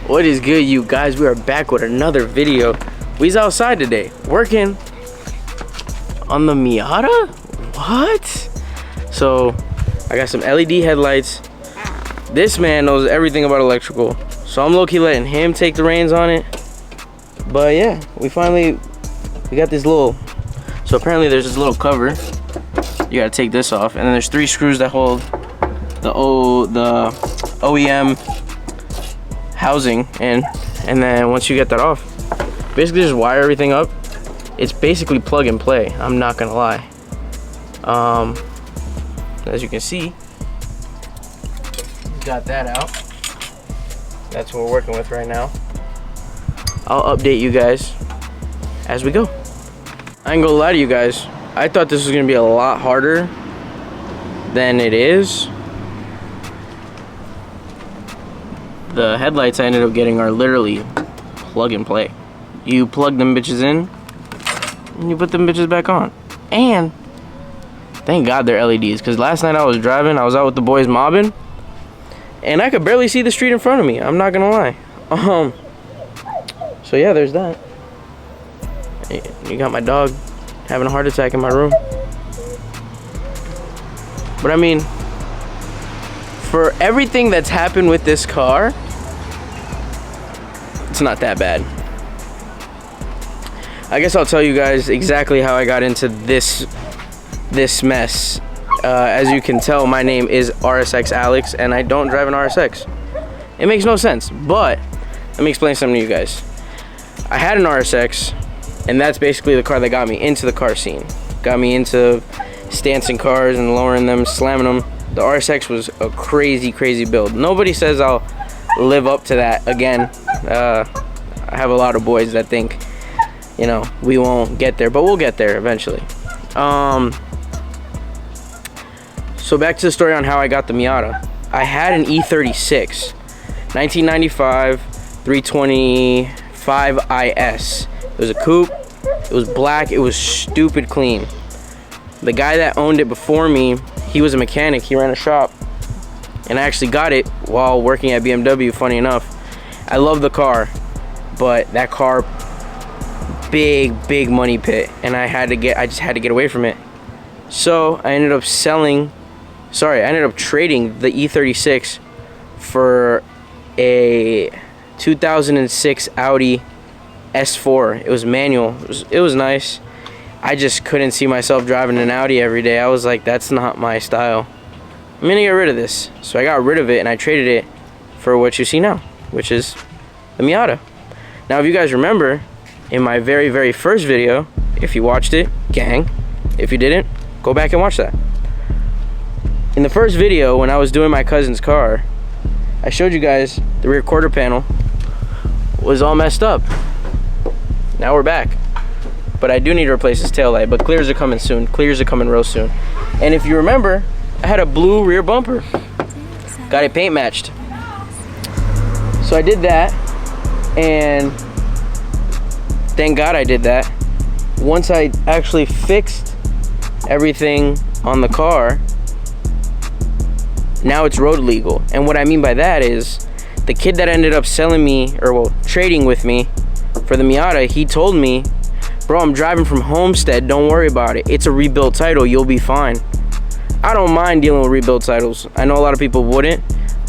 What is good, you guys? We are back with another video. We's outside today working on the Miata. What? So I got some LED headlights. This man knows everything about electrical, so I'm low-key letting him take the reins on it. But yeah, we got this little, so apparently there's this little cover. You gotta take this off, and then there's 3 screws that hold the OEM housing in, and then once you get that off, basically just wire everything up. It's basically plug and play, I'm not gonna lie. As you can see, got that out. That's what we're working with right now. I'll update you guys as we go. I ain't gonna lie to you guys, I thought this was gonna be a lot harder than it is. The headlights I ended up getting are literally plug and play. You plug them bitches in and you put them bitches back on. And thank God they're LEDs, because last night I was driving, I was out with the boys mobbing, and I could barely see the street in front of me, I'm not gonna lie. So yeah, there's that. You got my dog having a heart attack in my room. But I mean, for everything that's happened with this car, it's not that bad. I guess I'll tell you guys exactly how I got into this mess. As you can tell, my name is RSX Alex, and I don't drive an RSX. It makes no sense, but let me explain something to you guys. I had an RSX, and that's basically the car that got me into the car scene. Got me into stancing cars and lowering them, slamming them. The RSX was a crazy, crazy build. Nobody says I'll live up to that again. I have a lot of boys that think, you know, we won't get there, but we'll get there eventually. So back to the story on how I got the Miata. I had an E36, 1995 325 IS. It was a coupe. It was black. It was stupid clean. The guy that owned it before me, he was a mechanic. He ran a shop, and I actually got it while working at BMW. Funny enough, I love the car, but that car, big money pit, and I just had to get away from it. So I ended up trading the E36 for a 2006 Audi S4. It was manual. It was nice. I just couldn't see myself driving an Audi every day. I was like, that's not my style. I'm gonna get rid of this. So I got rid of it and I traded it for what you see now, which is the Miata. Now, if you guys remember, in my very first video, if you watched it, gang. If you didn't, go back and watch that. In the first video, when I was doing my cousin's car, I showed you guys the rear quarter panel was all messed up. Now we're back. But I do need to replace this taillight, but clears are coming soon. Clears are coming real soon. And if you remember, I had a blue rear bumper. Got it paint matched. So I did that, and thank God I did that. Once I actually fixed everything on the car, now it's road legal. And what I mean by that is, the kid that ended up selling me, or well, trading with me for the Miata, he told me, bro, I'm driving from Homestead, don't worry about it. It's a rebuilt title, you'll be fine. I don't mind dealing with rebuilt titles. I know a lot of people wouldn't.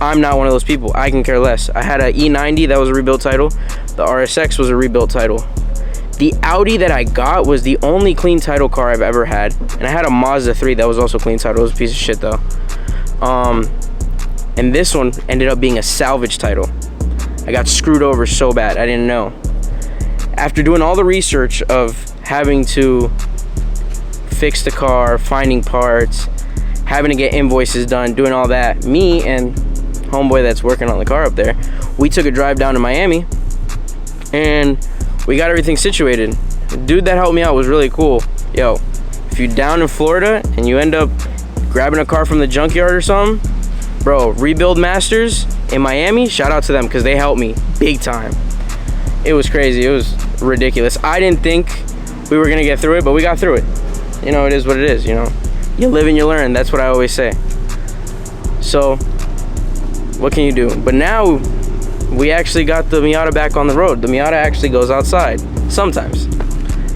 I'm not one of those people. I can care less. I had an E90 that was a rebuilt title. The RSX was a rebuilt title. The Audi that I got was the only clean title car I've ever had. And I had a Mazda 3 that was also clean title. It was a piece of shit though. And this one ended up being a salvage title. I got screwed over so bad, I didn't know. After doing all the research of having to fix the car, finding parts, having to get invoices done, doing all that, me and homeboy that's working on the car up there, we took a drive down to Miami and we got everything situated. The dude that helped me out was really cool. Yo, if you're down in Florida and you end up grabbing a car from the junkyard or something, bro, Rebuild Masters in Miami, shout out to them, because they helped me big time. It was crazy. It was ridiculous. I didn't think we were gonna get through it, but we got through it. You know, it is what it is, you know. You live and you learn. That's what I always say. So what can you do? But now we actually got the Miata back on the road. The Miata actually goes outside sometimes.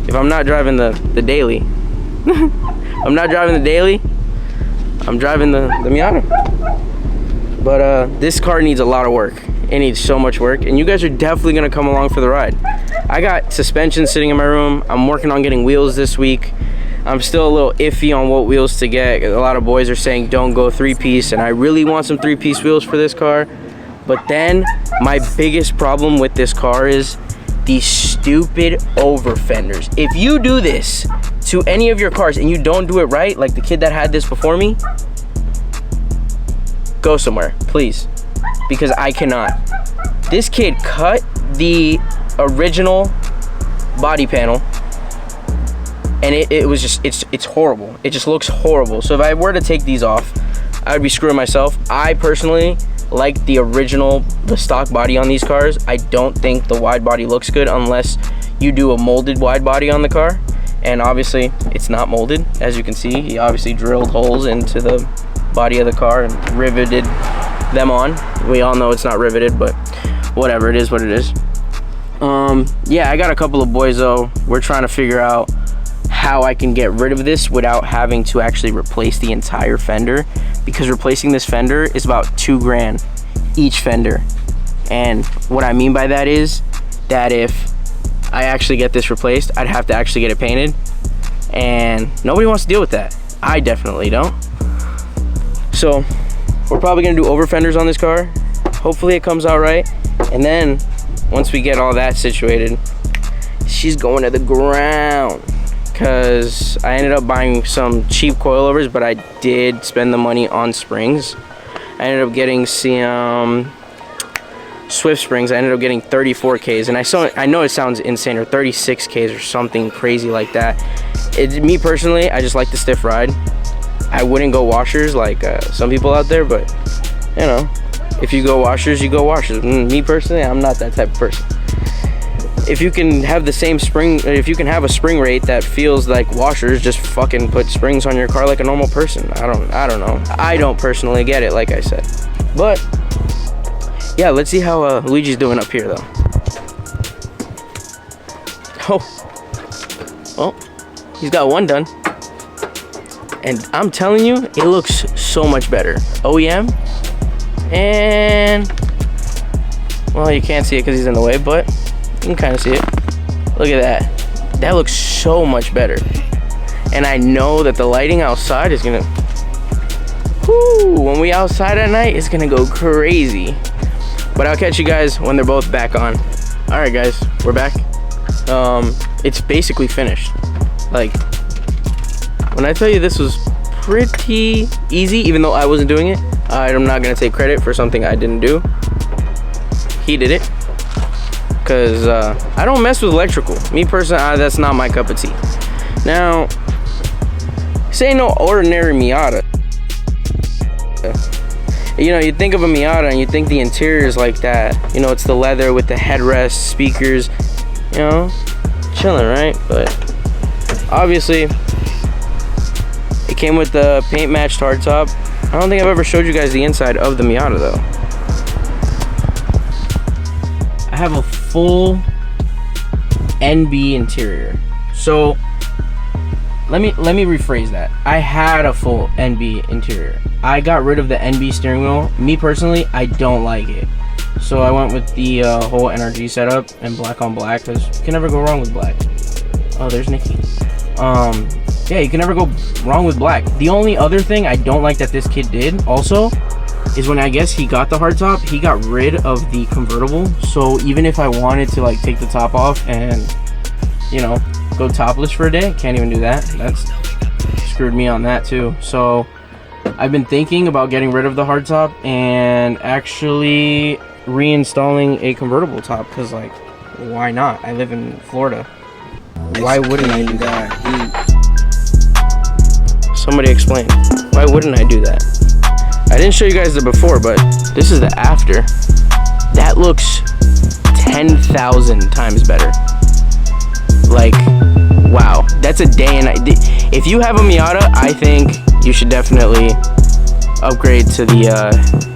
If I'm not driving the daily, I'm not driving the daily, I'm driving the Miata. But this car needs a lot of work. It needs so much work, and you guys are definitely gonna come along for the ride. I got suspension sitting in my room. I'm working on getting wheels this week. I'm still a little iffy on what wheels to get. A lot of boys are saying don't go 3-piece, and I really want some 3-piece wheels for this car. But then my biggest problem with this car is these stupid over fenders. If you do this to any of your cars and you don't do it right, like the kid that had this before me, go somewhere, please, because I cannot. This kid cut the original body panel, and it was just, it's horrible. It just looks horrible. So if I were to take these off, I would be screwing myself. I personally like the original, the stock body on these cars. I don't think the wide body looks good unless you do a molded wide body on the car. And obviously it's not molded. As you can see, he obviously drilled holes into the body of the car and riveted them on. We all know it's not riveted, but whatever, it is what it is. Yeah, I got a couple of boys though. We're trying to figure out how I can get rid of this without having to actually replace the entire fender, because replacing this fender is about $2 grand each fender. And what I mean by that is that if I actually get this replaced, I'd have to actually get it painted, and nobody wants to deal with that. I definitely don't. So we're probably gonna do over fenders on this car. Hopefully it comes out right, and then once we get all that situated, she's going to the ground. Because I ended up buying some cheap coilovers, but I did spend the money on springs. I ended up getting some Swift springs. I ended up getting 34Ks, and I know it sounds insane, or 36Ks or something crazy like that. Me personally, I just like the stiff ride. I wouldn't go washers like some people out there, but you know, if you go washers, you go washers. Me personally, I'm not that type of person. If you can have the same spring, if you can have a spring rate that feels like washers, just fucking put springs on your car like a normal person. I don't know. I don't personally get it, like I said. But yeah, let's see how Luigi's doing up here though. Oh, he's got one done, and I'm telling you, it looks so much better. OEM, and well, you can't see it because he's in the way, but you can kind of see it. Look at that. That looks so much better. And I know that the lighting outside is gonna, whoo, when we outside at night, it's gonna go crazy. But I'll catch you guys when they're both back on. All right, guys, we're back. It's basically finished. Like, when I tell you this was pretty easy, even though I wasn't doing it, I'm not gonna take credit for something I didn't do. He did it. Because I don't mess with electrical. Me personally, that's not my cup of tea. Now, this ain't no ordinary Miata. You know, you think of a Miata and you think the interior is like that. You know, it's the leather with the headrest, speakers, you know, chilling, right? But obviously, it came with the paint matched hardtop. I don't think I've ever showed you guys the inside of the Miata though. I have a full NB interior. So let me rephrase that. I had a full NB interior. I got rid of the NB steering wheel. Me personally, I don't like it. So I went with the whole NRG setup and black on black, because you can never go wrong with black. Oh, there's Nikki. Yeah, you can never go wrong with black. The only other thing I don't like that this kid did also is when I guess he got the hardtop, he got rid of the convertible. So even if I wanted to like take the top off and, you know, go topless for a day, can't even do that. That's screwed me on that too. So I've been thinking about getting rid of the hardtop and actually reinstalling a convertible top, because like, why not? I live in Florida. Why wouldn't I do that? Somebody explain. Why wouldn't I do that? I didn't show you guys the before, but this is the after. That looks 10,000 times better. Like, wow. That's a day and night. If you have a Miata, I think you should definitely upgrade to the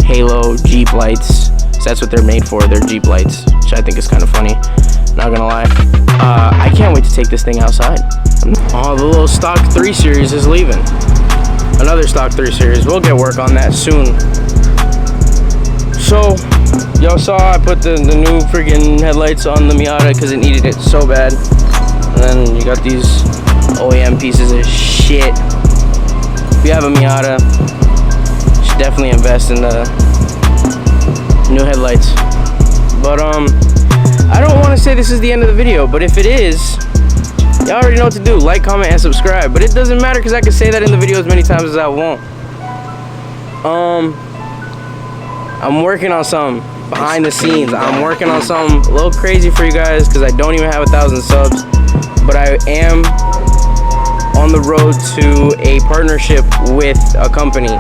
Halo Jeep lights 'cause that's what they're made for. They're Jeep lights, which I think is kind of funny. Not gonna lie. I can't wait to take this thing outside. Oh, the little stock 3 Series is leaving. Another stock 3 Series. We'll get work on that soon. So, y'all saw I put the new freaking headlights on the Miata because it needed it so bad. And then you got these OEM pieces of shit. If you have a Miata, you should definitely invest in the new headlights. But I don't want to say this is the end of the video, but if it is, y'all already know what to do. Like, comment, and subscribe. But it doesn't matter because I can say that in the video as many times as I want. I'm working on something behind the scenes. I'm working on something a little crazy for you guys because I don't even have 1,000 subs. But I am on the road to a partnership with a company.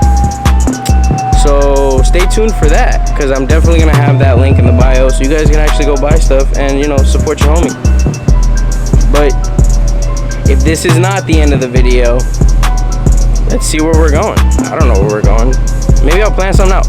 So stay tuned for that because I'm definitely going to have that link in the bio so you guys can actually go buy stuff and, you know, support your homie. But if this is not the end of the video, let's see where we're going. I don't know where we're going. Maybe I'll plan something out.